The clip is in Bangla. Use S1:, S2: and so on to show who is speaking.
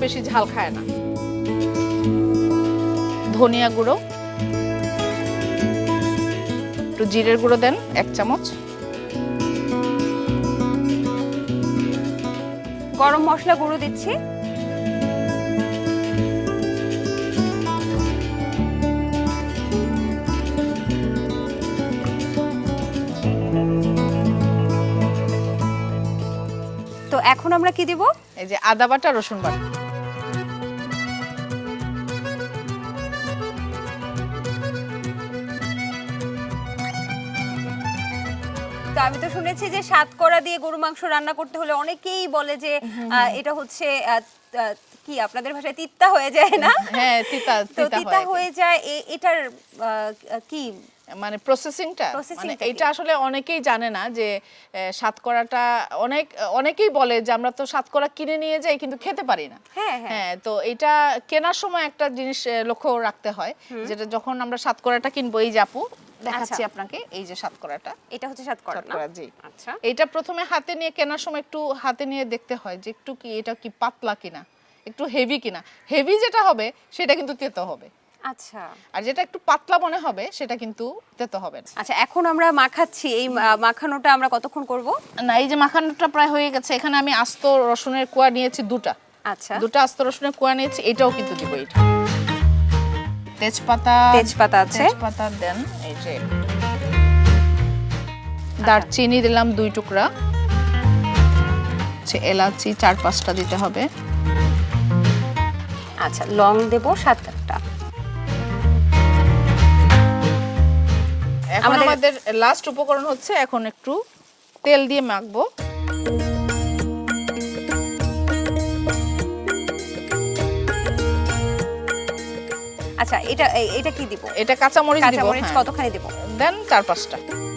S1: বেশি ঝাল খায় না। ধনিয়া গুঁড়ো, একটু জিরের গুঁড়ো দেন 1 চামচ,
S2: গরম মশলা গুঁড়ো দিচ্ছি, তো এখন আমরা কি দিব?
S1: এই যে আদা বাটা, রসুন বাটা।
S2: তো আমি তো শুনেছি যে সাতকরা দিয়ে গরু মাংস রান্না করতে হলে অনেকেই বলে যে এটা হচ্ছে কি আপনাদের ভাষায় তিতা হয়ে যায় না?
S1: হ্যাঁ, তিতা
S2: তো তিতা হয়ে যায়। এটার কি
S1: মানে প্রসেসিংটা, মানে এটা আসলে অনেকেই জানে না যে সাতকরাটা অনেকেই বলে যে আমরা তো সাতকরা কিনে নিয়ে যাই কিন্তু খেতে পারি না। হ্যাঁ, তো এটা কেনার সময় একটা জিনিস লক্ষ্য রাখতে হয়, যেটা যখন আমরা সাতকরাটা কিনবো, এই যে আপু দেখাচ্ছি আপনাকে, এই যে সাতকরাটা,
S2: এটা হচ্ছে সাতকরা না?
S1: জি।
S2: আচ্ছা,
S1: এটা প্রথমে হাতে নিয়ে কেনার সময় একটু হাতে নিয়ে দেখতে হয় যে একটু কি এটা কি পাতলা কিনা, একটু হেভি কিনা। হেভি যেটা হবে সেটা কিন্তু তেতো হবে,
S2: আচ্ছা,
S1: আর যেটা একটু পাতলা মনে হবে সেটা কিন্তু তেতো হবে না।
S2: আচ্ছা। এখন আমরা মাখাচ্ছি, এই মাখানোটা আমরা কতক্ষণ করব?
S1: না, এই যে মাখানোটা প্রায় হয়ে গেছে। এখানে আমি আস্ত রসুনের কোয়া নিয়েছি 2টা।
S2: আচ্ছা,
S1: 2টা আস্ত রসুনের কোয়া নিয়েছি, এটাও কিন্তু দিব। এটা তেজপাতা
S2: আছে,
S1: তেজপাতা দেন, এই যে দারচিনি দিলাম 2 টুকরা, এলাচি 4-5টা দিতে হবে।
S2: আচ্ছা, লং দেব 7-8টা।
S1: এখন আমাদের লাস্ট উপকরণ হচ্ছে, এখন একটু তেল দিয়ে মাখবো।
S2: আচ্ছা, এটা কি দিব?
S1: এটা কাঁচামরিচ দিব।
S2: কাঁচামরিচ কতখানি দিব?
S1: দেন 4-5টা।